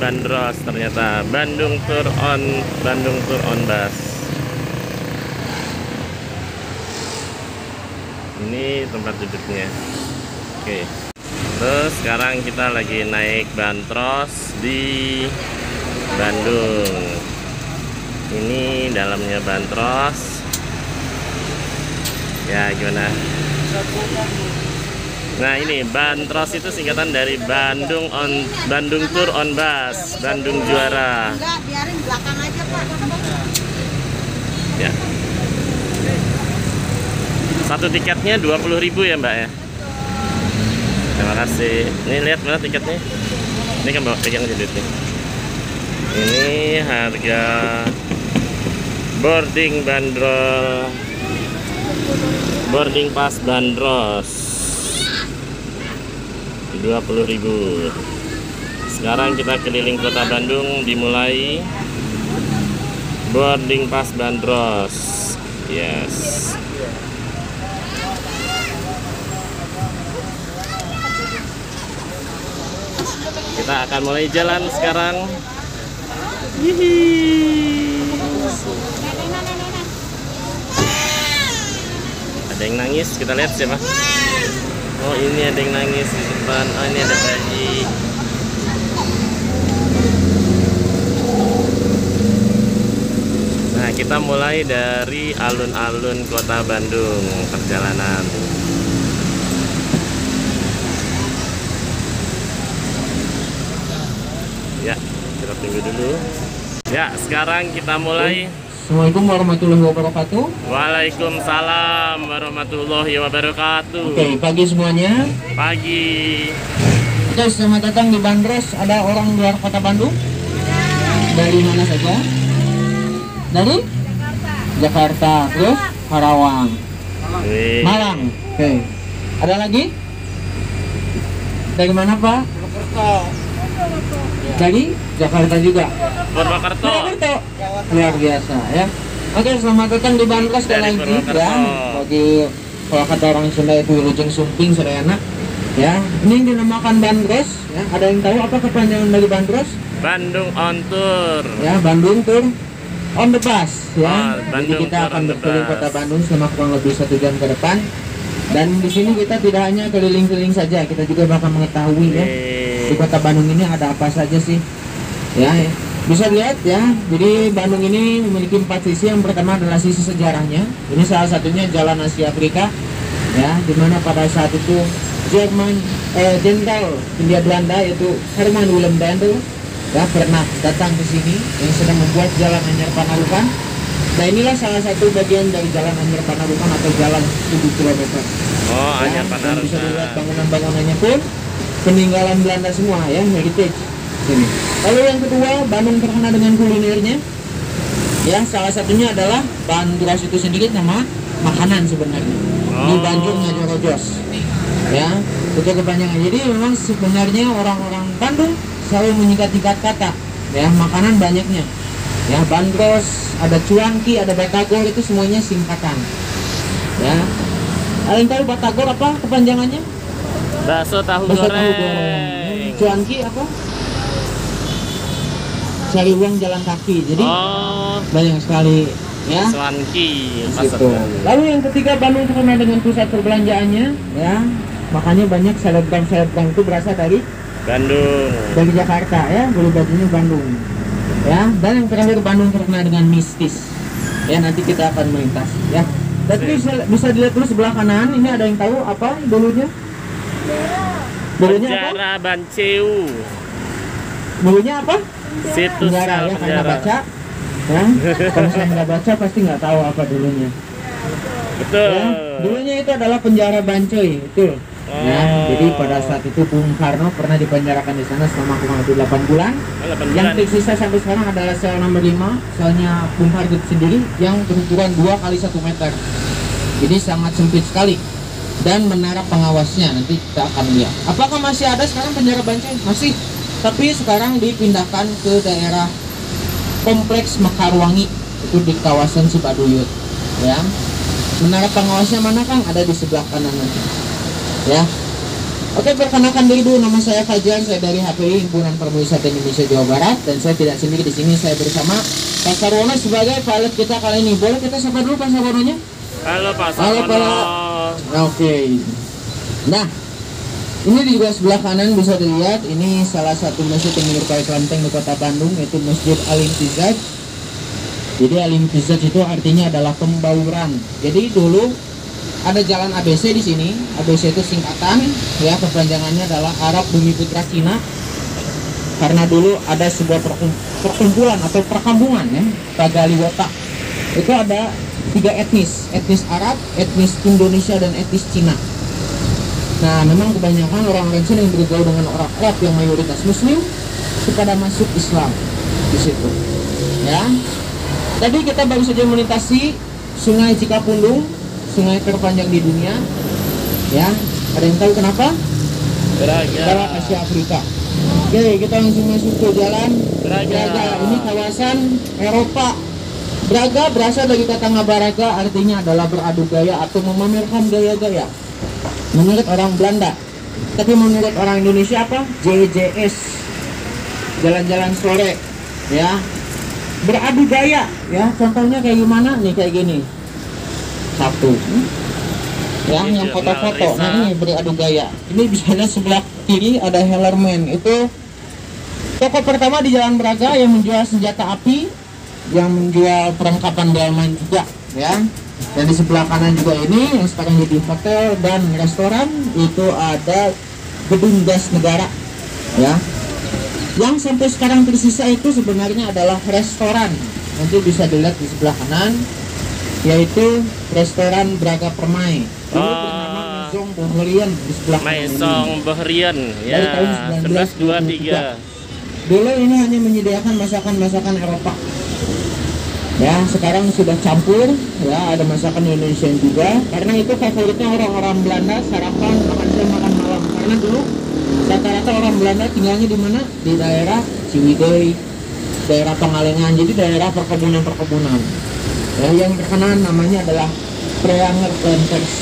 bandros ternyata. Bandung Tour on Bus. Ini tempat duduknya. Oke. Terus sekarang kita lagi naik bandros di Bandung. Ini dalamnya bandros. Ya gimana? Nah ini bandros itu singkatan dari Bandung Tour on Bus, Bandung juara. Enggak, biarin belakang aja Pak. Ya. Satu tiketnya 20.000 ya Mbak ya. Terima kasih. Ini lihat mana tiketnya? Ini kan bawa pegang aja duitnya. Ini harga boarding pass bandros 20.000. Sekarang kita keliling kota Bandung, dimulai boarding pass bandros. Yes. Kita akan mulai jalan sekarang. Ada yang nangis, kita lihat siapa. Oh ini ada yang nangis di depan. Oh ini ada bayi. Nah kita mulai dari alun-alun kota Bandung perjalanan. Ya, kita tunggu dulu. Ya, sekarang kita mulai. Assalamualaikum warahmatullahi wabarakatuh. Waalaikumsalam warahmatullahi wabarakatuh. Oke, pagi semuanya. Pagi. Oke, selamat datang di Bandros. Ada orang luar kota Bandung? Dari mana saja? Dari? Jakarta. Terus? Karawang. Wih. Malang. Oke. Ada lagi? Dari mana Pak? Dari Jakarta juga. Purwokerto. Purwokerto. Luar biasa ya. Oke, selamat datang di Bandros sekali Dari lagi Purwokerto. ya. Bagi kalau kata orang Sunda itu wilujeng sumping Surayana. Ya, ini yang dinamakan bandros ya. Ada yang tahu apa kepanjangan dari bandros? Bandung on Tour. Ya, Bandung Tour on the Bus ya. Oh, Jadi Bandung kita Tour akan on the berkeliling Bus. kota Bandung selama kurang lebih 1 jam ke depan. Dan di sini kita tidak hanya keliling-keliling saja, kita juga bakal mengetahui ya di kota Bandung ini ada apa saja sih. Ya, bisa lihat ya. Jadi Bandung ini memiliki 4 sisi. Yang pertama adalah sisi sejarahnya. Ini salah satunya Jalan Asia Afrika. Ya, dimana pada saat itu Jenderal Hindia Belanda yaitu Herman Willem Bendel ya pernah datang ke sini yang sedang membuat Jalan Anyar Panarukan. Nah inilah salah satu bagian dari Jalan Anyar Panarukan atau jalan 7 km. Oh, Ya, Anyar dan bisa dilihat Panarukan. bangunan-bangunannya pun peninggalan Belanda semua ya, heritage sini. Lalu yang kedua, Bandung terkenal dengan kulinernya. Ya, salah satunya adalah bandros itu sendiri nama makanan sebenarnya. Di Banjur Ngajorojos. Ya, itu kepanjangan. Jadi memang sebenarnya orang-orang Bandung selalu menyingkat-singkat kata. Ya, makanan banyaknya. Ya, bandros, ada cuanki, ada batagor, itu semuanya singkatan. Ya. Ada yang tahu batagor apa kepanjangannya? Bakso tahu Bakso tahu goreng. goreng. Cuanki apa? Cari uang jalan kaki. Jadi Oh, banyak sekali ya. Swanki. Situ. Lalu yang ketiga, Bandung terkenal dengan pusat perbelanjaannya ya. Makanya banyak selebgram itu berasal dari Jakarta ya, beli bajunya Bandung. Ya, dan yang terakhir Bandung terkenal dengan mistis. Ya, nanti kita akan melintas ya. Tapi bisa dilihat dulu sebelah kanan, ini ada yang tahu apa dulunya? Dulunya apa? Penjara Banceu. Dulunya apa? Situs Penjara ya, karena baca. Ya, kalau saya nggak baca pasti nggak tahu apa dulunya. Betul. Ya, dulunya itu adalah penjara Bancoy, betul. Ya, jadi pada saat itu Bung Karno pernah dipenjarakan di sana selama kurang lebih 8 bulan. 8 Yang bulan. tersisa sampai sekarang adalah sel nomor 5, selnya Bung Karno sendiri yang berukuran 2 kali 1 meter. Jadi sangat sempit sekali. Dan menara pengawasnya nanti kita akan lihat. Apakah masih ada sekarang penjara Bancoy? Masih. Tapi sekarang dipindahkan ke daerah Kompleks Mekarwangi, itu di kawasan Cibaduyut. Ya. Menara pengawasnya mana Kang? Ada di sebelah kanan nanti. Ya. Oke, perkenalkan diri dulu, nama saya Fajar, saya dari HPI Himpunan Perwisata Indonesia Jawa Barat, dan saya tidak sendiri di sini, saya bersama Pak Sarwono sebagai pilot kita kali ini. Boleh kita sapa dulu Pak Sarwononya? Halo Pak Halo Sarwono. Pak. Oke. Nah, ini di sebelah kanan bisa dilihat, ini salah satu masjid yang menyerupai kelenteng di kota Bandung, yaitu Masjid Al-Imtizaj. Jadi Al-Imtizaj itu artinya adalah pembauran. Jadi dulu ada jalan ABC di sini. ABC itu singkatan, ya, kepanjangannya adalah Arab Bumi Putra Cina. Karena dulu ada sebuah perkumpulan atau perkampungan, ya, Tagaliwota. Itu ada 3 etnis Arab, etnis Indonesia, dan etnis Cina. Nah, memang kebanyakan orang-orang Cina yang bergaul dengan orang Arab yang mayoritas Muslim kepada masuk Islam di situ. Ya, tadi kita baru saja melintasi Sungai Cikapundung, sungai terpanjang di dunia. Ya, ada yang tahu kenapa? Adalah Asia Afrika. Oke, kita langsung masuk ke jalan Braga. Ini kawasan Eropa. Braga berasal dari kata ngabaraga, artinya adalah beradu gaya atau memamerkan gaya-gaya. Menurut orang Belanda, tapi menurut orang Indonesia apa? JJS, jalan-jalan sore, ya, beradu gaya, ya. Contohnya kayak gimana? Nih kayak gini. Satu, ya, yang foto-foto. Nah, ini beradu gaya. Ini misalnya sebelah kiri ada Hellerman, itu toko pertama di Jalan Braga yang menjual senjata api, yang menjual perlengkapan delman juga, ya. Dan di sebelah kanan juga ini yang sekarang jadi hotel dan restoran, itu ada gedung gas negara, ya. Yang sampai sekarang tersisa itu sebenarnya adalah restoran. Nanti bisa dilihat di sebelah kanan, yaitu restoran Braga Permai. Dulu bernama Maison Bohrian di sebelah kanan. Maison Bohrian, ya, Dari tahun 1923. Dulu ini hanya menyediakan masakan-masakan Eropa. Ya, sekarang sudah campur, ya, ada masakan Indonesia juga. Karena itu favoritnya orang-orang Belanda, sarapan, makan siang, makan malam. Karena dulu rata-rata orang Belanda tinggalnya di mana? Di daerah Ciwidey, daerah Pangalengan, jadi daerah perkebunan-perkebunan. Ya, yang terkenal namanya adalah Preanger Planters.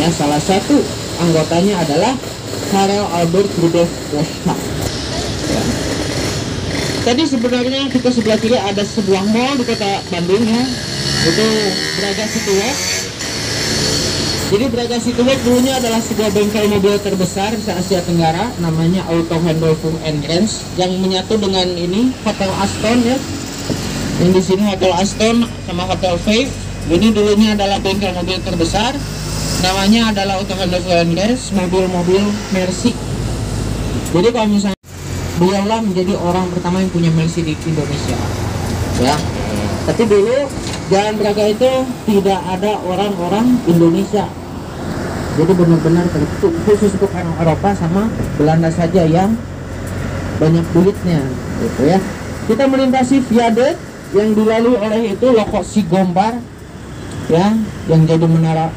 Ya, salah satu anggotanya adalah Karel Albert Rudolf Weschach. Ya. Tadi sebenarnya kita sebelah kiri ada sebuah mall di kota Bandung, ya, itu Braga City West. Jadi Braga City West dulunya adalah sebuah bengkel mobil terbesar di Asia Tenggara, namanya Auto Handle Fung and Range, yang menyatu dengan ini Hotel Aston, ya. Yang di sini Hotel Aston sama Hotel Faith. Ini dulunya adalah bengkel mobil terbesar, namanya adalah Auto Handle Fung and Range, mobil-mobil Mercy. Jadi kalau misalnya beliaulah menjadi orang pertama yang punya Mercy di Indonesia, ya. Tapi dulu Jalan Braga itu tidak ada orang-orang Indonesia, jadi benar-benar tertutup khusus untuk orang Eropa sama Belanda saja yang banyak duitnya, gitu, ya. Kita melintasi viaduct yang dilalui oleh itu Loko Sigombar, ya, yang jadi menara,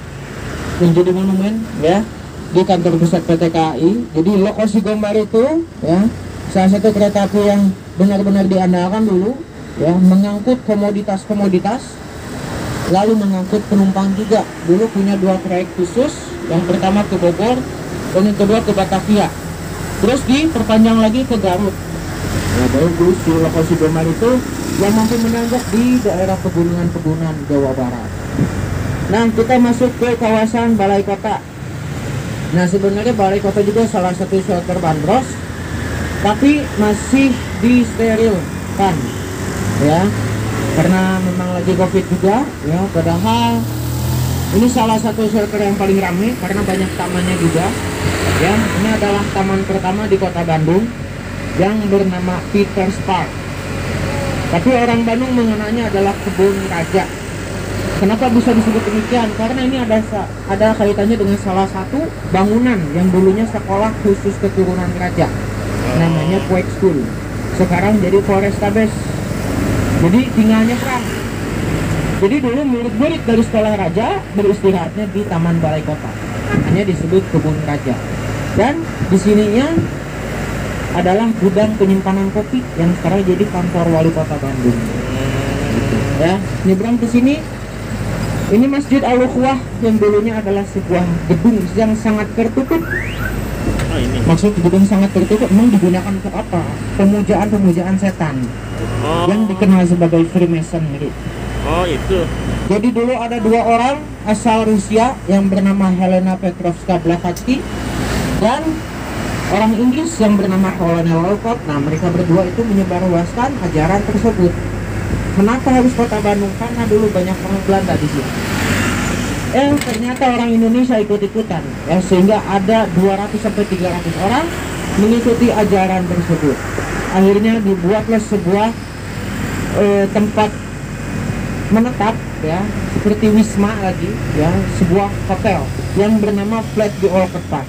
yang jadi monumen, ya, di kantor pusat PT KAI. Jadi Loko Sigombar itu, ya, salah satu kereta api yang benar-benar diandalkan dulu, ya, mengangkut komoditas-komoditas, lalu mengangkut penumpang juga. Dulu punya 2 trayek khusus, yang pertama ke Bogor dan yang kedua ke Batavia, terus diperpanjang lagi ke Garut. Nah, baru dulu si Loko Sigombar itu yang mampu menanjak di daerah pegunungan Jawa Barat. Nah, kita masuk ke kawasan Balai Kota. Nah, sebenarnya Balai Kota juga salah satu shelter bandros, tapi masih disterilkan, ya, karena memang lagi COVID juga, ya. Padahal ini salah satu shelter yang paling ramai karena banyak tamannya juga, ya. Ini adalah taman pertama di kota Bandung yang bernama Peter's Park, tapi orang Bandung mengenalnya adalah Kebun Raja. Kenapa bisa disebut demikian? Karena ini ada kaitannya dengan salah satu bangunan yang dulunya sekolah khusus keturunan raja, namanya Puek School. Sekarang jadi Polrestabes, jadi tinggalnya perang. Jadi dulu murid-murid dari sekolah raja beristirahatnya di Taman Balai Kota, hanya disebut Kebun Raja. Dan di sininya adalah gudang penyimpanan kopi yang sekarang jadi kantor wali kota Bandung. Ya, nyebrang ke sini, ini Masjid Al-Ukhuwah yang dulunya adalah sebuah gedung yang sangat tertutup, Oh ini. Maksud gedung sangat tertutup memang digunakan untuk apa? Pemujaan setan Oh. yang dikenal sebagai Freemason gitu. Oh itu. Jadi dulu ada dua orang asal Rusia yang bernama Helena Petrovska Blavatsky dan orang Inggris yang bernama Colonel Walcott. Nah, mereka berdua itu menyebarluaskan ajaran tersebut. Kenapa harus kota Bandung? Karena dulu banyak orang Belanda di sini. Ternyata orang Indonesia ikut-ikutan, ya, sehingga ada 200 sampai 300 orang mengikuti ajaran tersebut. Akhirnya dibuatlah sebuah tempat menetap, ya, seperti Wisma lagi, ya, sebuah hotel yang bernama Flat di Orchard Park.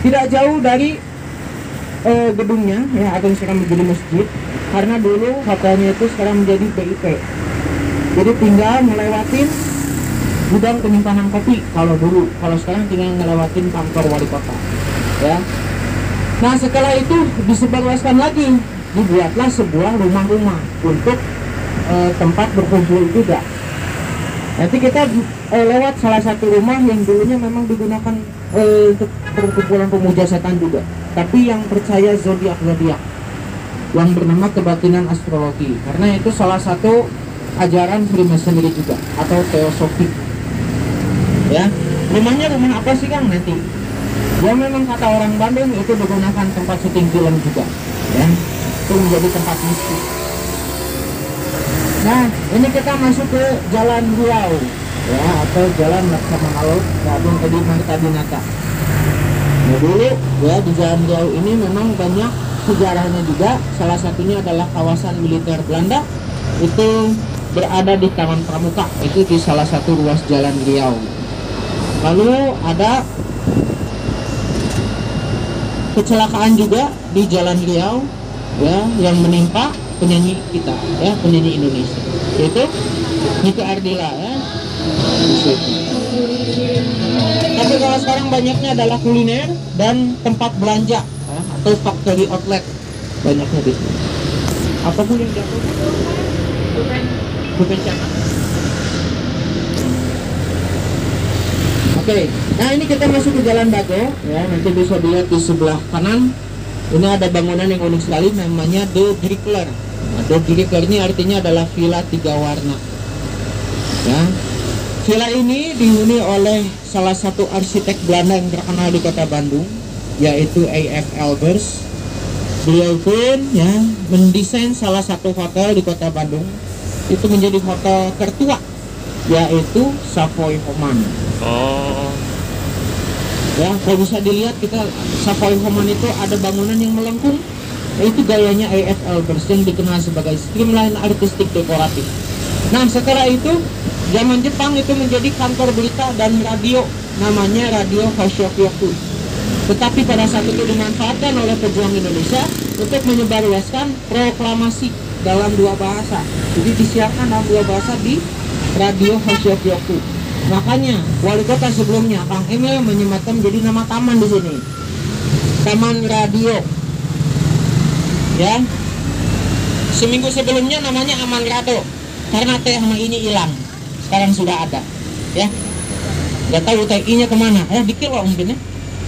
Tidak jauh dari gedungnya, ya, atau sekarang menjadi masjid, karena dulu hotelnya itu sekarang menjadi BIP. Jadi tinggal melewatin gudang penyimpanan kopi kalau dulu, kalau sekarang tinggal ngelewatin kantor wali kota, ya. Nah, setelah itu disebarluaskan lagi, dibuatlah sebuah rumah-rumah untuk tempat berkumpul juga. Nanti kita lewat salah satu rumah yang dulunya memang digunakan untuk perkumpulan pemuja setan juga, tapi yang percaya zodiak yang bernama kebatinan astrologi, karena itu salah satu ajaran Freemasonry juga atau teosofi. Ya, rumahnya rumah apa sih Kang nanti? Ya memang kata orang Bandung itu digunakan tempat syuting film juga, ya. Itu menjadi tempat mistis. Nah, ini kita masuk ke Jalan Riau, ya, atau Jalan Laksamana Laut Bandung Edi Marta Dinata. Nah, dulu ya di Jalan Riau ini memang banyak sejarahnya juga. Salah satunya adalah kawasan militer Belanda itu berada di Taman Pramuka, itu di salah satu ruas Jalan Riau. Lalu ada kecelakaan juga di Jalan Riau, ya, yang menimpa penyanyi kita, ya, penyanyi Indonesia, yaitu Nike Ardila, ya. Tapi kalau sekarang banyaknya adalah kuliner dan tempat belanja, ya, atau factory outlet banyaknya di sini. Apapun yang jatuh, bukan cakap. Oke, nah ini kita masuk ke Jalan Dago, ya, nanti bisa dilihat di sebelah kanan. Ini ada bangunan yang unik sekali, namanya The Drickler. Nah, The Drickler ini artinya adalah villa 3 warna. Ya, villa ini dihuni oleh salah satu arsitek Belanda yang terkenal di kota Bandung, yaitu A.F. Elbers. Beliau pun, ya, mendesain salah satu hotel di kota Bandung. Itu menjadi hotel tertua, yaitu Savoy Homan. Oh. Ya, kalau bisa dilihat kita Savoy Homan itu ada bangunan yang melengkung, itu gayanya A.F. Elbers yang dikenal sebagai streamline artistik dekoratif. Nah, setelah itu zaman Jepang itu menjadi kantor berita dan radio, namanya Radio Hashiokuyoku. Tetapi pada saat itu dimanfaatkan oleh pejuang Indonesia untuk menyebarluaskan proklamasi dalam 2 bahasa. Jadi disiarkan dalam 2 bahasa di Radio Hashiokuyoku. Makanya wali kota sebelumnya Kang Emil menyematkan menjadi nama taman di sini, Taman Radio. Ya, seminggu sebelumnya namanya Aman Rado, karena T sama ini hilang. Sekarang sudah ada, ya. Nggak tahu TI-nya kemana? Dikit loh mungkin ya.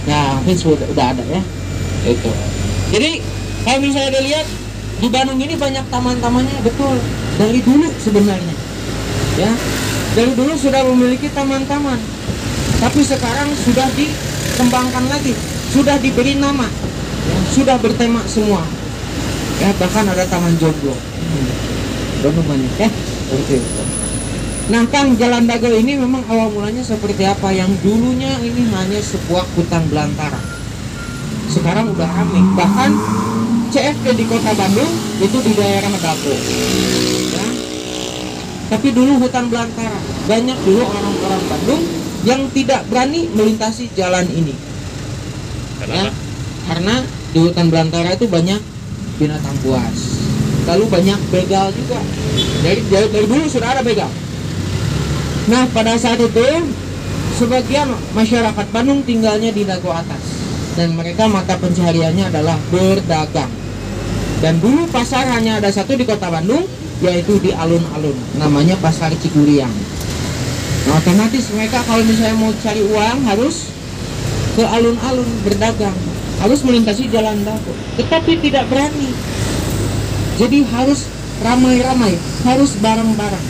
Nah, mungkin sudah ada ya. Itu. Jadi kalau misalnya dilihat di Bandung ini banyak taman-tamannya, betul. Dari dulu sebenarnya, ya. Dari dulu sudah memiliki taman-taman, tapi sekarang sudah dikembangkan lagi, sudah diberi nama, ya, sudah bertema semua. Ya, bahkan ada taman jomblo. Bandung banyak ya. Oke. Nah, Kang, Jalan Dago ini memang awal mulanya seperti apa? Yang dulunya ini hanya sebuah hutan belantara. Sekarang udah ramai. Bahkan CFD di kota Bandung itu di daerah Dago. Ya. Tapi dulu hutan belantara. Banyak dulu orang-orang Bandung yang tidak berani melintasi jalan ini. Kenapa? Ya, karena di hutan belantara itu banyak binatang buas. Lalu banyak begal juga. Dari dulu sudah ada begal. Nah, pada saat itu sebagian masyarakat Bandung tinggalnya di Dago atas, dan mereka mata pencahariannya adalah berdagang. Dan dulu pasar hanya ada satu di kota Bandung, yaitu di alun-alun, namanya Pasar Ciguriang. Nah, otomatis mereka kalau misalnya mau cari uang harus ke alun-alun berdagang. harus melintasi jalan Dago, tetapi tidak berani. Jadi harus ramai-ramai, harus bareng-bareng.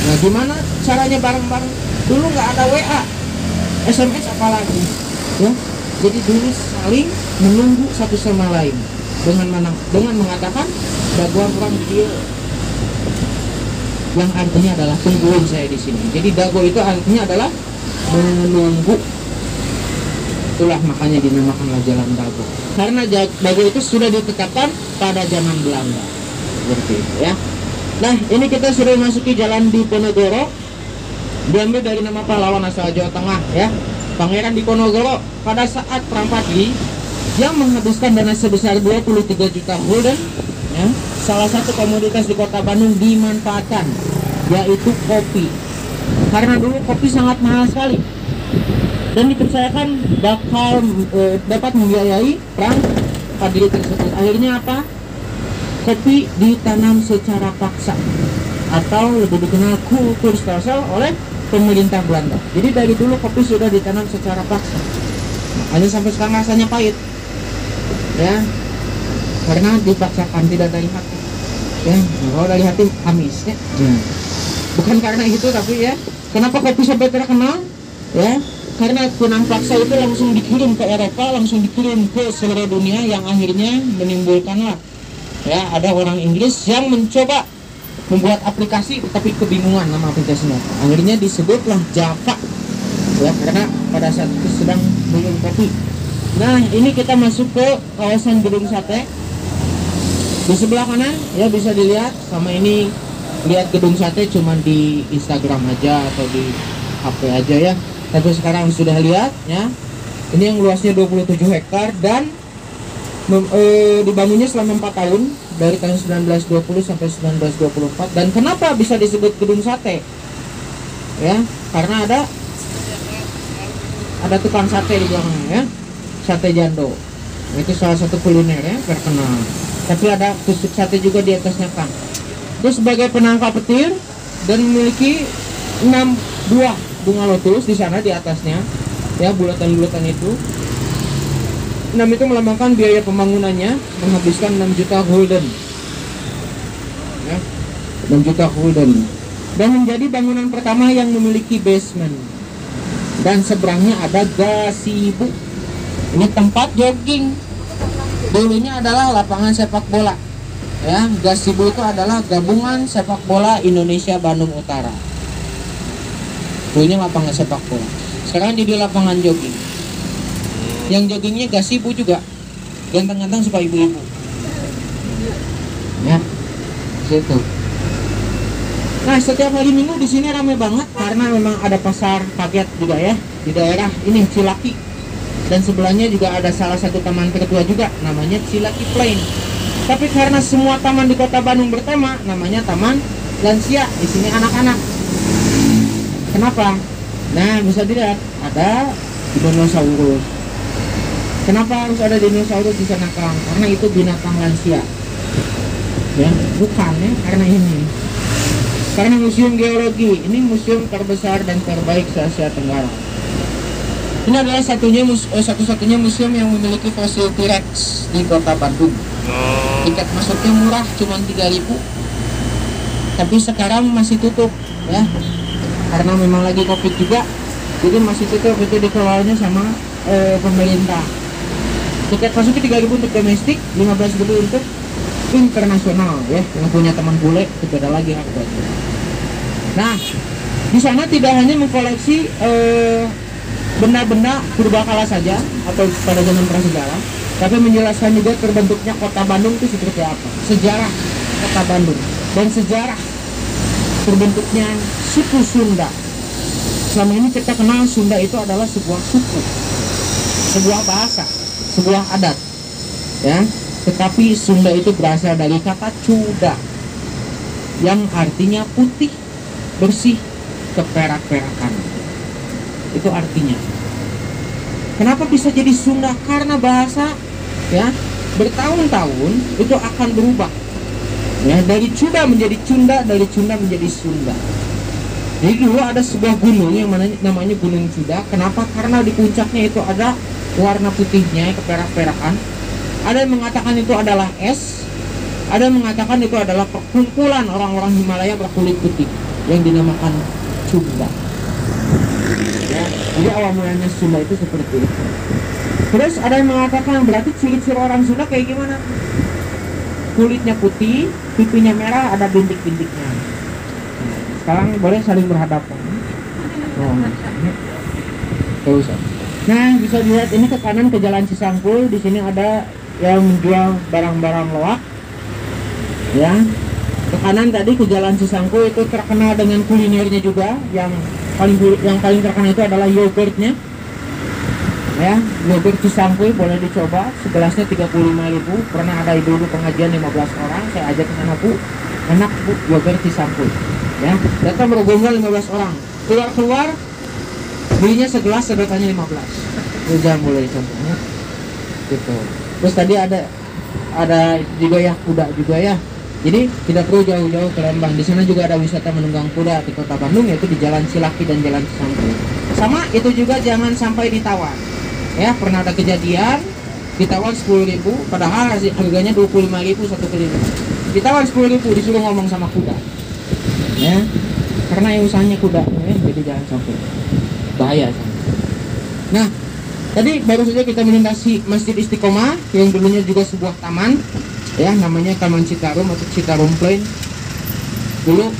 Nah, gimana caranya bareng-bareng? Dulu nggak ada WA, SMS apalagi, ya. Jadi dulu saling menunggu satu sama lain dengan mengatakan daguan orang dia, yang artinya adalah tungguin saya di sini. Jadi dago itu artinya adalah menunggu. Itulah makanya dinamakanlah jalan dago. Karena dago itu sudah ditetapkan pada zaman Belanda. Seperti itu ya. Nah, ini kita sudah masuki jalan Diponegoro. Diambil dari nama pahlawan asal Jawa Tengah ya. Pangeran Diponegoro pada saat perang Padli yang menghabiskan dana sebesar 23 juta gulden ya. Salah satu komoditas di kota Bandung dimanfaatkan, yaitu kopi. Karena dulu kopi sangat mahal sekali dan dipercayakan bakal dapat membiayai perang Padli tersebut. Akhirnya apa? Kopi ditanam secara paksa atau lebih dikenal Kulturstelsel oleh pemerintah Belanda. Jadi dari dulu kopi sudah ditanam secara paksa. Makanya sampai sekarang rasanya pahit. Ya. Karena dipaksakan, tidak dari hati. Ya, kalau dari hati amis ya. Bukan karena itu, tapi ya, kenapa kopi sampai terkenal? Ya, karena penang paksa itu langsung dikirim ke Eropa, langsung dikirim ke seluruh dunia, yang akhirnya menimbulkanlah ya ada orang Inggris yang mencoba membuat aplikasi tapi kebingungan nama aplikasinya. Akhirnya disebutlah Java ya, karena pada saat itu sedang minum kopi. Nah, ini kita masuk ke kawasan Gedung Sate. Di sebelah kanan ya bisa dilihat. Sama ini lihat Gedung Sate cuma di Instagram aja atau di HP aja ya. Tapi sekarang sudah lihat ya. Ini yang luasnya 27 hektar dan dibangunnya selama 4 tahun dari tahun 1920 sampai 1924. Dan kenapa bisa disebut Gedung Sate? Ya, karena ada tukang sate di belakang ya. Sate Jando. Nah, itu salah satu kuliner ya terkenal. Tapi ada tusuk sate juga di atasnya kan. Terus sebagai penangkap petir dan memiliki 6 buah bunga lotus di sana di atasnya. Ya, bulatan-bulatan itu. 6 itu melambangkan biaya pembangunannya menghabiskan 6 juta gulden. Ya, 6 juta gulden. Dan menjadi bangunan pertama yang memiliki basement. Dan seberangnya ada gazebo. Ini tempat jogging. Dulunya adalah lapangan sepak bola. Ya, gazebo itu adalah gabungan sepak bola Indonesia Bandung Utara. Dulunya lapangan sepak bola. Sekarang jadi lapangan jogging. Yang joggingnya gazebo juga, ganteng-ganteng supaya ibu-ibu. Ya, situ. Nah, setiap hari Minggu di sini ramai banget karena memang ada pasar kaget juga ya di daerah ini Cilaki. Dan sebelahnya juga ada salah satu taman tertua juga, namanya Cilaki Plain. Tapi karena semua taman di kota Bandung bertema, namanya Taman Lansia. Di sini anak-anak. Kenapa? Nah, bisa dilihat ada dinosaurus. Kenapa harus ada dinosaurus di sana, Kang? Karena itu binatang lansia. Ya, bukan ya, karena ini. Karena museum geologi, ini museum terbesar dan terbaik se Asia Tenggara. Ini adalah satu-satunya museum yang memiliki fosil T-Rex di kota Bandung. Tiket masuknya murah, cuma 3.000. Tapi sekarang masih tutup, ya. Karena memang lagi Covid juga, jadi masih tutup. Itu dikelolanya sama pemerintah. Tiket masuknya 3.000 untuk domestik, 15.000 untuk internasional ya. Yang punya teman bule itu ada lagi harganya. Nah, di sana tidak hanya mengkoleksi benda-benda purbakala saja atau pada zaman prasejarah, tapi menjelaskan juga terbentuknya kota Bandung itu seperti apa, sejarah kota Bandung dan sejarah terbentuknya suku Sunda. Selama ini kita kenal Sunda itu adalah sebuah suku, sebuah bahasa, sebuah adat, ya. Tetapi Sunda itu berasal dari kata Cuda, yang artinya putih, bersih, keperak-perakan. Itu artinya. Kenapa bisa jadi Sunda? Karena bahasa, ya, bertahun-tahun itu akan berubah. Ya, dari Cuda menjadi Cunda, dari Cunda menjadi Sunda. Jadi dulu ada sebuah gunung yang namanya Gunung Cuda. Kenapa? Karena di puncaknya itu ada warna putihnya keperak-perakan. Ada yang mengatakan itu adalah es, ada yang mengatakan itu adalah perkumpulan orang-orang Himalaya berkulit putih yang dinamakan Sunda. Ya, jadi awal mulanya Sunda itu seperti itu. Terus ada yang mengatakan berarti ciri-ciri orang Sunda kayak gimana? Kulitnya putih, pipinya merah, ada bintik-bintiknya. Sekarang boleh saling berhadapan. Oh, terus. Nah, bisa dilihat ini ke kanan ke Jalan Cisangkui. Di sini ada yang menjual barang-barang loak. Ya, ke kanan tadi ke Jalan Cisangkui itu terkenal dengan kulinernya juga. Yang paling terkenal itu adalah yogurtnya. Ya, yogurt Cisangkui boleh dicoba. Segelasnya 35.000. Pernah ada ibu-ibu pengajian 15 orang, saya ajak ke sana, Bu. Enak, Bu, yogurt Cisangkui. Ya, datang bergombol 15 orang. Keluar belinya segelas sedekahnya 15. Jangan boleh contohnya. Gitu. Terus tadi ada juga ya kuda juga ya. Jadi tidak perlu jauh-jauh ke Lembang. Di sana juga ada wisata menunggang kuda di Kota Bandung, yaitu di Jalan Silaki dan Jalan Cisangkui. Sama itu juga jangan sampai ditawar. Ya, pernah ada kejadian ditawar 10.000, padahal harganya 25.000 satu keliling. Ditawar 10.000 disuruh ngomong sama kuda. Ya, karena yang usahanya kuda, ya, jadi jangan sampai bahaya. Nah, tadi baru saja kita melintasi Masjid Istiqomah yang dulunya juga sebuah taman, ya, namanya Taman Citarum atau Citarum Plain. Dulu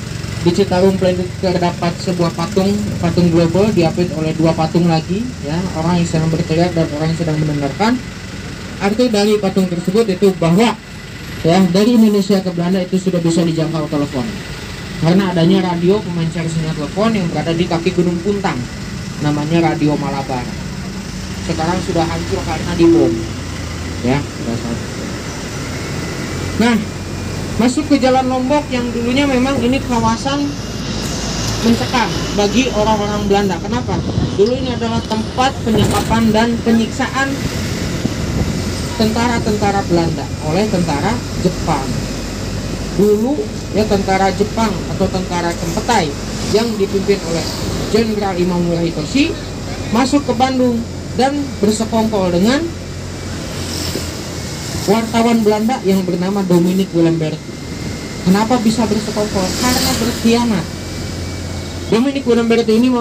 di Citarum Plain terdapat sebuah patung global diapit oleh dua patung lagi, ya, orang yang sedang berteriak dan orang yang sedang mendengarkan. Arti dari patung tersebut itu bahwa, ya, dari Indonesia ke Belanda itu sudah bisa dijangkau telepon. Karena adanya radio pemancar sinyal telepon yang berada di kaki Gunung Puntang, namanya Radio Malabar. Sekarang sudah hancur karena dibom. Ya, sudah satu. Nah, masuk ke Jalan Lombok yang dulunya memang ini kawasan mencekam bagi orang-orang Belanda. Kenapa? Dulu ini adalah tempat penyekapan dan penyiksaan tentara-tentara Belanda oleh tentara Jepang. Dulu ya tentara Jepang atau tentara Kempetai yang dipimpin oleh Jenderal Imamura Hitoshi masuk ke Bandung dan bersekongkol dengan wartawan Belanda yang bernama Dominic Willemberti. Kenapa bisa bersekongkol? Karena berkhianat. Dominic Willemberti ini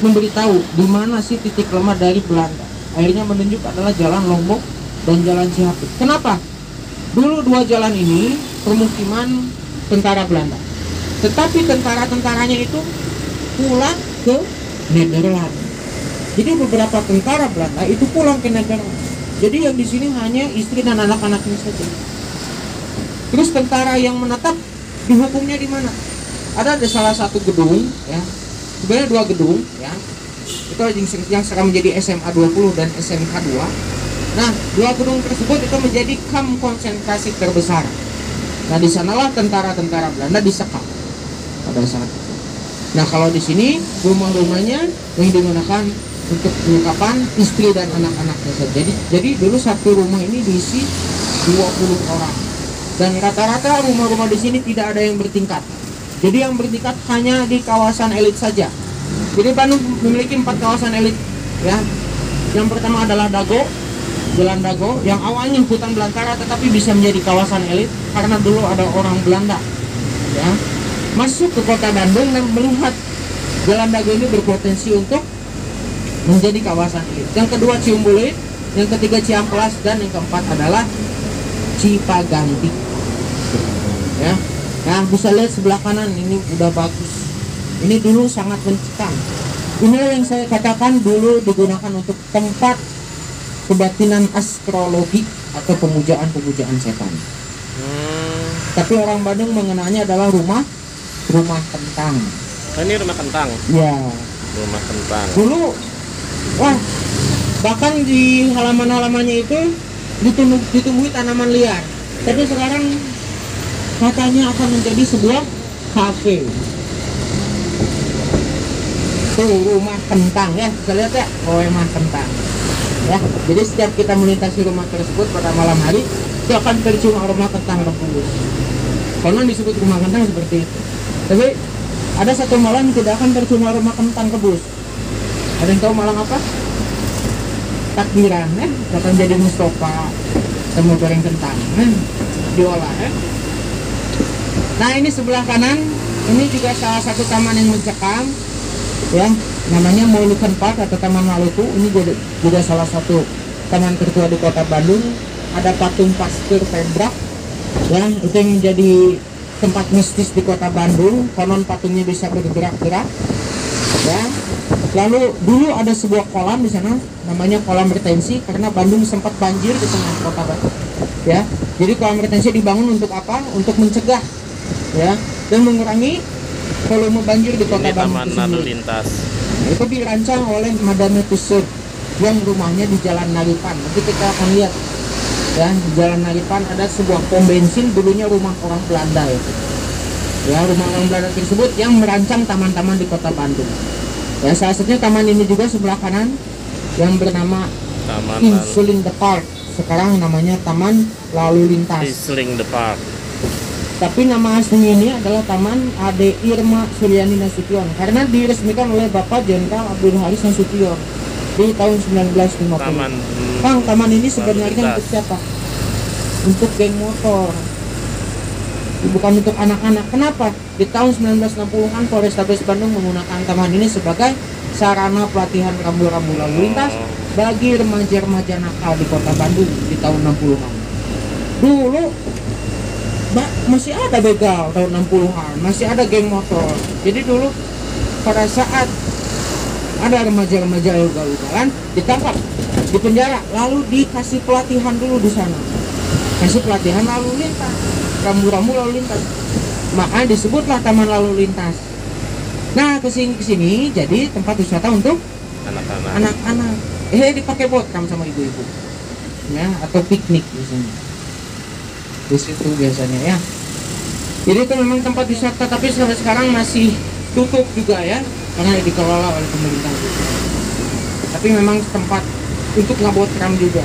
memberitahu di mana sih titik lemah dari Belanda. Akhirnya menunjuk adalah Jalan Lombok dan Jalan Cihapit. Kenapa? Dulu dua jalan ini permukiman tentara Belanda. Tetapi tentara-tentaranya itu pulang ke Nederland. Jadi beberapa tentara Belanda itu pulang ke Nederland. Jadi yang di sini hanya istri dan anak-anaknya saja. Terus tentara yang menetap dihukumnya di mana? Ada di salah satu gedung, ya. Sebenarnya dua gedung, ya. Itu yang sekarang menjadi SMA 20 dan SMK 2. Nah, dua gedung tersebut itu menjadi kamp konsentrasi terbesar. Nah, di sanalah tentara-tentara Belanda disekap pada saat itu. Nah, kalau di sini rumah-rumahnya yang digunakan untuk penyekapan istri dan anak-anaknya saja. Jadi dulu satu rumah ini diisi 20 orang. Dan rata-rata rumah-rumah di sini tidak ada yang bertingkat. Jadi yang bertingkat hanya di kawasan elit saja. Jadi Bandung memiliki 4 kawasan elit, ya. Yang pertama adalah Dago, Jalan Dago, yang awalnya hutan belantara tetapi bisa menjadi kawasan elit karena dulu ada orang Belanda, ya, masuk ke kota Bandung dan melihat Jalan Dago ini berpotensi untuk menjadi kawasan elit. Yang kedua Ciumbuleuit, yang ketiga Ciamplas, dan yang keempat adalah Cipaganti. Ya, nah bisa lihat sebelah kanan ini udah bagus. Ini dulu sangat mencekam. Inilah yang saya katakan dulu digunakan untuk tempat kebatinan astrologi atau pemujaan setan. Tapi orang Bandung mengenalnya adalah rumah kentang. Oh, ini rumah kentang. Ya. Rumah kentang. Dulu, wah, bahkan di halaman-halamannya itu ditumbuhi tanaman liar. Tapi sekarang katanya akan menjadi sebuah kafe. Tuh rumah kentang ya, bisa lihat ya, rumah kentang. Ya, jadi setiap kita melintasi rumah tersebut pada malam hari itu akan tercium aroma kentang rebus. Konon disebut rumah kentang seperti itu. Tapi ada satu malam tidak akan tercium aroma kentang rebus. Ada yang tahu malam apa? takbiran datang jadi Mustafa sama goreng kentang diolah Nah ini sebelah kanan ini juga salah satu taman yang mencekam ya, namanya Maulukan Park atau Taman Maluku. Ini juga salah satu taman tertua di kota Bandung. Ada patung Pasteur Pembrap ya, itu yang menjadi tempat mistis di kota Bandung. Konon patungnya bisa bergerak-gerak ya. Lalu dulu ada sebuah kolam di sana namanya kolam retensi karena Bandung sempat banjir di tengah kota Bandung ya. Jadi kolam retensi dibangun untuk apa? Untuk mencegah ya dan mengurangi volume banjir di kota Bandung. Taman lalu lintas. Itu dirancang oleh Madame Tussauds yang rumahnya di Jalan Naripan. Nanti kita akan lihat ya, di Jalan Naripan ada sebuah pom bensin, dulunya rumah orang Belanda itu. Ya, rumah orang Belanda tersebut yang merancang taman-taman di kota Bandung. Ya, salah satunya taman ini juga sebelah kanan yang bernama Insuling the Park. Sekarang namanya Taman Lalu Lintas. Insuling the Park. Tapi nama aslinya ini adalah Taman Ade Irma Suryani Nasution karena diresmikan oleh Bapak Jenderal Abdul Haris Nasution di tahun 1950. Taman ini sebenarnya untuk siapa? Untuk geng motor. Bukan untuk anak-anak. Kenapa? Di tahun 1960-an Polrestabes Bandung menggunakan taman ini sebagai sarana pelatihan rambu-rambu lalu lintas bagi remaja-remaja nakal di kota Bandung di tahun 60-an. Dulu masih ada begal tahun 60-an, masih ada geng motor. Jadi dulu pada saat ada remaja-remaja ugal-ugalan ditangkap, dipenjara, lalu dikasih pelatihan dulu di sana. Kasih pelatihan lalu lintas, rambu-rambu lalu lintas. Makanya disebutlah Taman Lalu Lintas. Nah, kesini jadi tempat wisata untuk anak-anak. Dipakai botram sama ibu-ibu. Ya, atau piknik di sini. Di situ biasanya ya. Jadi itu memang tempat wisata, tapi sampai sekarang masih tutup juga ya, karena dikelola oleh pemerintah. Tapi memang tempat untuk ngabotram juga.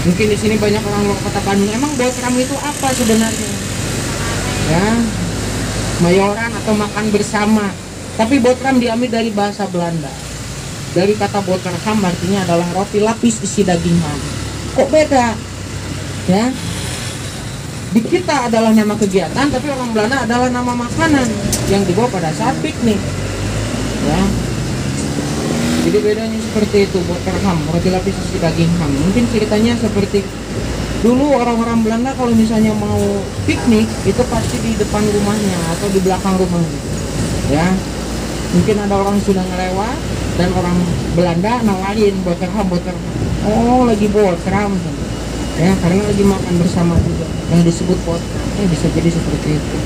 Mungkin di sini banyak orang luar kota Bandung. Emang botram itu apa sebenarnya? Ya, mayoran atau makan bersama. Tapi botram diambil dari bahasa Belanda. Dari kata boterham artinya adalah roti lapis isi daging ham. Kok beda? Ya. Di kita adalah nama kegiatan, tapi orang Belanda adalah nama makanan yang dibawa pada saat piknik. Ya. Jadi bedanya seperti itu, boterham, roti lapis isi daging ham. Mungkin ceritanya seperti dulu orang-orang Belanda kalau misalnya mau piknik itu pasti di depan rumahnya atau di belakang rumahnya. Ya. Mungkin ada orang sudah ngelewat dan orang Belanda nawarin boterham. Oh, lagi boterham. Ya, karena lagi makan bersama juga yang disebut boterham. Bisa jadi seperti itu.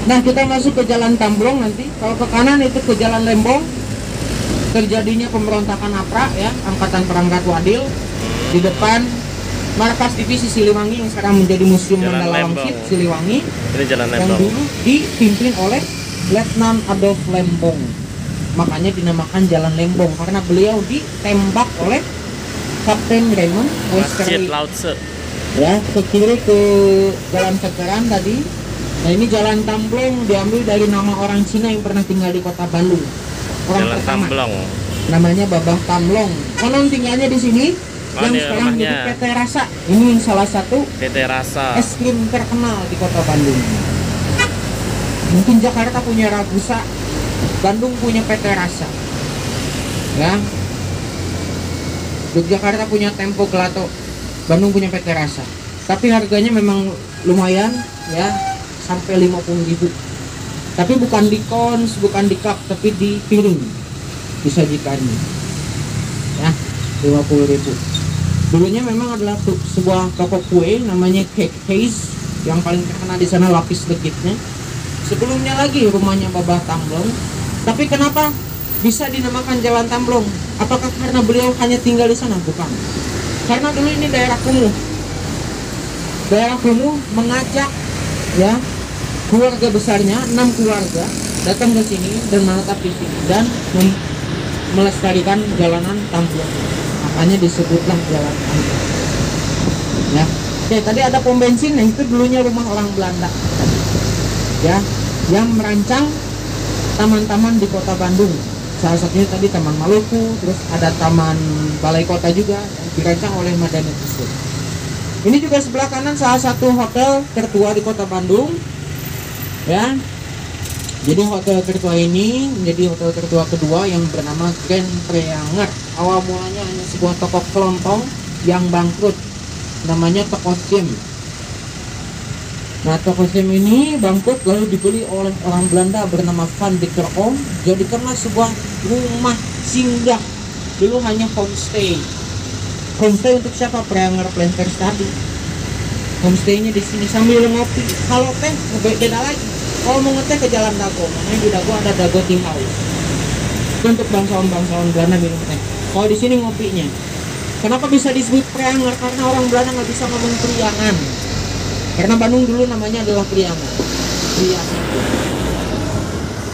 Nah, kita masuk ke Jalan Tamblong nanti. Kalau ke kanan itu ke Jalan Lembong. Terjadinya pemberontakan APRA ya, Angkatan Perangkat Wadil. Di depan markas divisi Siliwangi yang sekarang menjadi Museum Mandala Wangsit Siliwangi. Ini Jalan Lembong. Yang dulu dipimpin oleh Letnan Adolf Lembong. Makanya dinamakan Jalan Lembong karena beliau ditembak oleh Kapten Raymond Masjid Lao Tse. Ya, ke kiri ke Jalan Sekeran tadi. Nah, ini Jalan Tamblong diambil dari nama orang Cina yang pernah tinggal di kota Bandung. Orang Jalan pertama, Tamblong. namanya Babah Tamlong. Konon tinggalnya di sini. Yang sekarang rumahnya. jadi PT Rasa. Ini salah satu PT Rasa. es krim terkenal di kota Bandung. Mungkin Jakarta punya Ragusa, Bandung punya PT Rasa. Ya. Yogyakarta punya Tempo Gelato, Bandung punya PT Rasa. Tapi harganya memang lumayan ya, sampai 50.000. Tapi bukan di kons, bukan di cup, tapi di piring disajikannya. Ya, 50.000. Dulunya memang adalah sebuah toko kue namanya Cake Case yang paling terkenal di sana lapis legitnya. Sebelumnya lagi rumahnya Babah Tamblong. Tapi kenapa bisa dinamakan Jalan Tamblong? Apakah karena beliau hanya tinggal di sana? Bukan. Karena dulu ini daerah kumuh. Daerah kumuh mengajak ya keluarga besarnya, 6 keluarga datang ke sini dan menetap di sini dan melestarikan jalanan Tamblong. Makanya disebutlah Jalan Tamblong. Ya. Oke, tadi ada pom bensin, nah itu dulunya rumah orang Belanda. Ya, yang merancang taman-taman di kota Bandung salah satunya tadi Taman Maluku, terus ada Taman Balai Kota juga yang dirancang oleh Madani Tusuk. Ini juga sebelah kanan salah satu hotel tertua di Kota Bandung, ya. Jadi hotel tertua ini menjadi hotel tertua kedua yang bernama Grand Priangar. Awal mulanya hanya sebuah toko kelontong yang bangkrut, namanya Toko Sim. Nah, Toko Sim ini bangkrut lalu dibeli oleh orang Belanda bernama Van Dicker Oom. Jadikanlah sebuah rumah singgah. Dulu hanya homestay. Homestay untuk siapa? Priangar Planters tadi. Homestaynya di sini sambil ngopi. Kalau teh beda lagi. Kalau mau ngeteh ke Jalan Dago, namanya di Dago ada Dago Tea House. Itu untuk bangsawan-bangsawan Belanda minum teh. Kalau di sini ngopinya. Kenapa bisa disebut Priangar? Karena orang Belanda nggak bisa ngomong Priangan. Karena Bandung dulu namanya adalah Priangan. Priangan.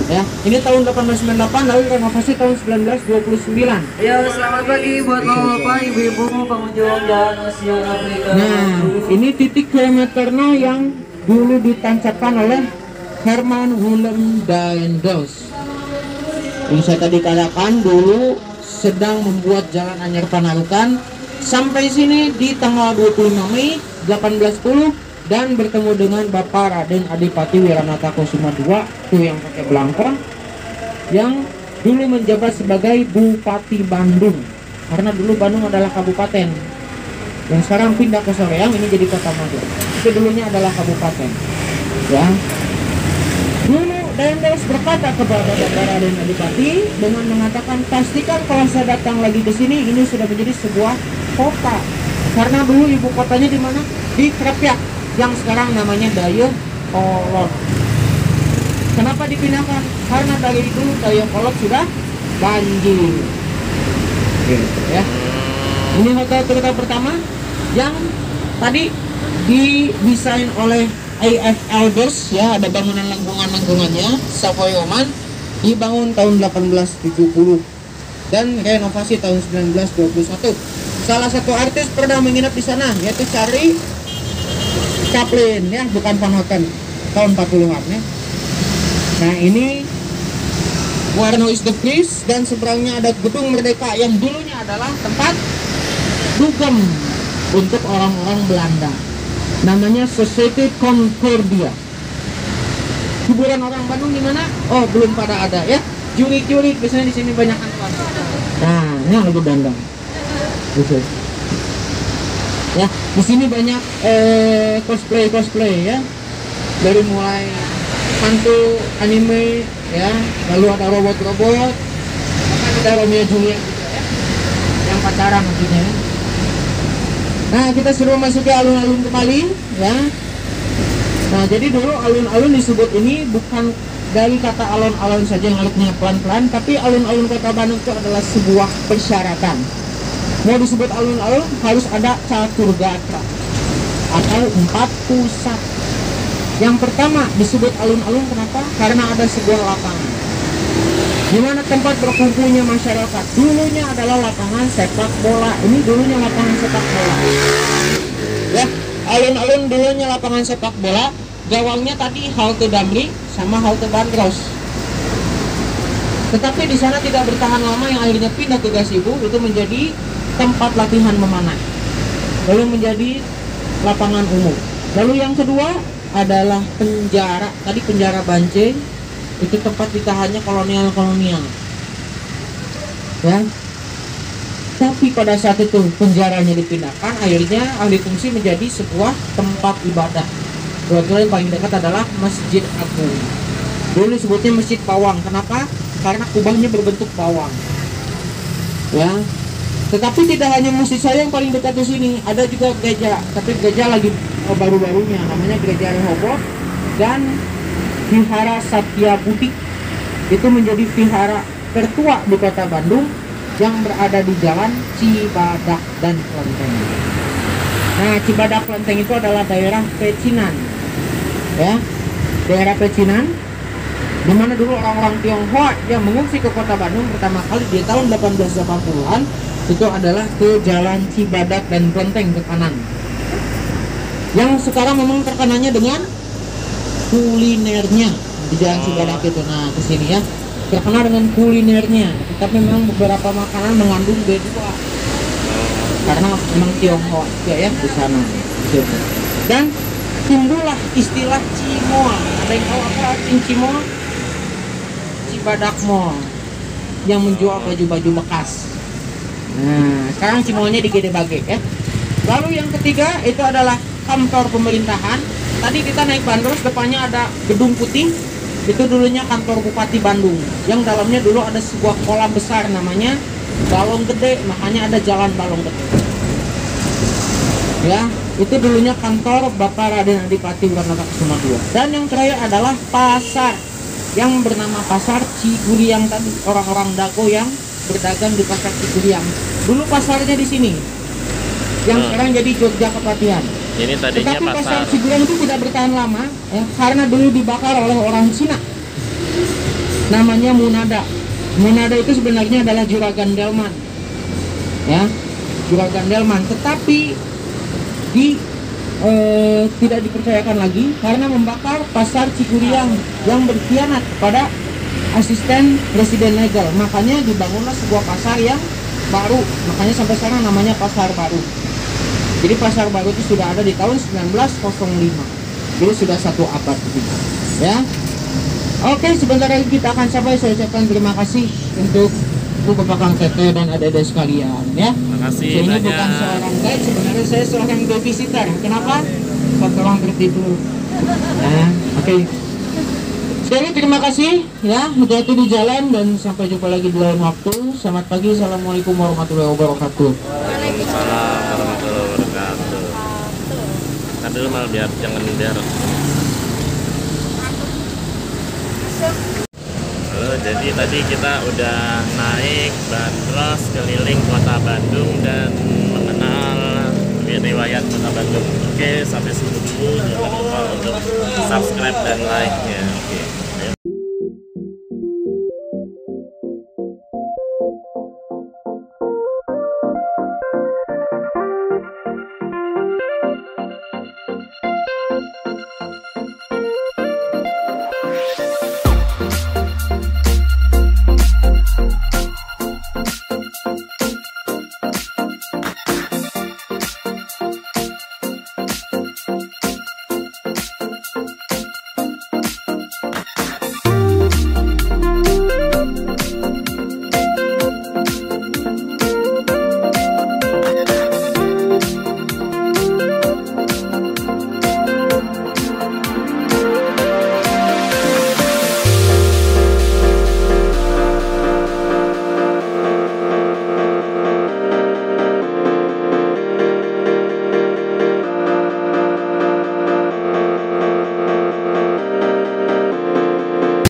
Ya, ini tahun 1898 lalu renovasi tahun 1929. Ya, selamat pagi buat bapak, ibu-ibu, pengunjung dan Asia Afrika. Nah, ini titik kilometernya yang dulu ditancapkan oleh Herman Willem Daendels. Yang saya tadi katakan dulu sedang membuat jalan Anyar Panarukan sampai sini di tanggal 25 Mei 1810 dan bertemu dengan Bapak Raden Adipati Wiranata Kusuma II, tuh yang pakai belangkon, yang dulu menjabat sebagai Bupati Bandung. Karena dulu Bandung adalah kabupaten, yang sekarang pindah ke Soreang, ini jadi kota Madu. Itu dulunya adalah kabupaten. Ya. Dulu Daendels berkata kepada Bapak Raden Adipati dengan mengatakan, pastikan kalau saya datang lagi ke sini, ini sudah menjadi sebuah kota. Karena dulu ibu kotanya di mana? Di Krapyak, yang sekarang namanya Dayakolot. Kenapa dipindahkan? Karena dari dulu Dayakolot sudah banjir. Gitu ya. Ini hotel tertua pertama yang tadi didesain oleh A.F. Albers, ya, ada bangunan lengkungan-lengkungannya, Savoy Oman, dibangun tahun 1870 dan renovasi tahun 1921. Salah satu artis pernah menginap di sana, yaitu Charlie Chaplin, ya, bukan Van Houten, tahun 40-an, ya. Nah, ini Warno is the Place, dan seberangnya ada Gedung Merdeka yang dulunya adalah tempat dugem untuk orang-orang Belanda. Namanya Society Concordia. Hiburan orang Bandung di mana? Oh, belum pada ada, ya. Jurik-jurik biasanya di sini banyak kan. Nah, ini lagu dandang. Gitu. Ya, di sini banyak cosplay ya. Dari mulai hantu anime, ya, lalu ada robot-robot, bahkan ada Romeo Juliet juga, ya, yang pacaran maksudnya. Ya. Nah, kita suruh masuk ke alun-alun kembali, ya. Nah, jadi dulu alun-alun disebut ini bukan dari kata alun-alun saja yang artinya pelan-pelan, tapi alun-alun Kota Bandung itu adalah sebuah persyaratan. Mau disebut alun-alun harus ada catur gatra atau 4 pusat. Yang pertama disebut alun-alun kenapa? Karena ada sebuah lapangan di mana tempat berkumpulnya masyarakat. Dulunya adalah lapangan sepak bola. Ini dulunya lapangan sepak bola. Ya, alun-alun dulunya lapangan sepak bola. Gawangnya tadi halte Damri sama halte Bandros. Tetapi di sana tidak bertahan lama, yang akhirnya pindah ke Gasibu, itu menjadi tempat latihan memanah. Lalu menjadi lapangan umum. Lalu yang kedua adalah penjara. Tadi penjara Banceng, itu tempat ditahannya kolonial-kolonial. Ya. Tapi pada saat itu penjaranya dipindahkan, akhirnya alih fungsi menjadi sebuah tempat ibadah. Kebetulan yang paling dekat adalah Masjid Agung. Dulu disebutnya Masjid Bawang. Kenapa? Karena kubahnya berbentuk bawang. Ya. Tetapi tidak hanya masjid saya yang paling dekat di sini, ada juga gereja. Tapi gereja lagi baru-barunya, namanya Gereja Rehoboth dan Vihara Satya Budi. Itu menjadi vihara tertua di Kota Bandung yang berada di Jalan Cibadak dan Klenteng. Nah, Cibadak Klenteng itu adalah daerah Pecinan, ya, daerah Pecinan, di mana dulu orang-orang Tionghoa yang mengungsi ke Kota Bandung pertama kali di tahun 1880-an itu adalah ke Jalan Cibadak dan Klenteng ke kanan. Yang sekarang memang terkenalnya dengan kulinernya di Jalan Cibadak itu. Nah, ke sini ya. terkenal dengan kulinernya, tetapi memang beberapa makanan mengandung B2 karena memang Tionghoa ya di sana. Gitu. Dan timbullah istilah Cimoa. Ada yang tahu apa arti Cimoa? Cibadak Mall yang menjual baju-baju bekas. Nah, sekarang Cimoanya di Gede Bage ya. Lalu yang ketiga itu adalah kantor pemerintahan. Tadi kita naik bandros, depannya ada gedung putih. Itu dulunya kantor Bupati Bandung. Yang dalamnya dulu ada sebuah kolam besar namanya Balong Gede, makanya ada jalan Balong Gede. Ya, itu dulunya kantor Bapak Raden Adipati Wiratakusuma II. Dan yang terakhir adalah pasar yang bernama Pasar Ciguriang tadi, orang-orang Dago yang berdagang di Pasar Ciguriang. Dulu pasarnya di sini, yang sekarang jadi Jogja Kepatihan. Ini tadinya Tetapi pasar Ciguriang itu tidak bertahan lama, ya, karena dulu dibakar oleh orang Cina. Namanya Munada. Munada itu sebenarnya adalah Juragan Delman, ya, Juragan Delman. Tetapi tidak dipercayakan lagi karena membakar pasar Ciguriang yang berkhianat kepada asisten presiden legal. Makanya dibangunlah sebuah pasar yang baru. Makanya sampai sekarang namanya Pasar Baru. Jadi pasar baru itu sudah ada di tahun 1905. Jadi sudah 1 abad lebih. Ya. Oke, sebentar lagi kita akan sampai. Saya ucapkan terima kasih untuk Bapak Kang Tete dan adik-adik sekalian ya. Terima kasih Saya ini banyak. bukan seorang guide, sebenarnya saya seorang babysitter. Kenapa? Buat orang tertidur. Nah, oke. Sekali lagi terima kasih ya, hati-hati di jalan dan sampai jumpa lagi di lain waktu. Selamat pagi, assalamualaikum warahmatullahi wabarakatuh. Waalaikumsalam warahmatullahi wabarakatuh. Nah dulu malah biar jangan biar. Halo, jadi tadi kita udah naik bandros keliling kota Bandung dan mengenal riwayat kota Bandung. Oke, sampai situ dulu. Jangan lupa untuk subscribe dan like-nya. Oke.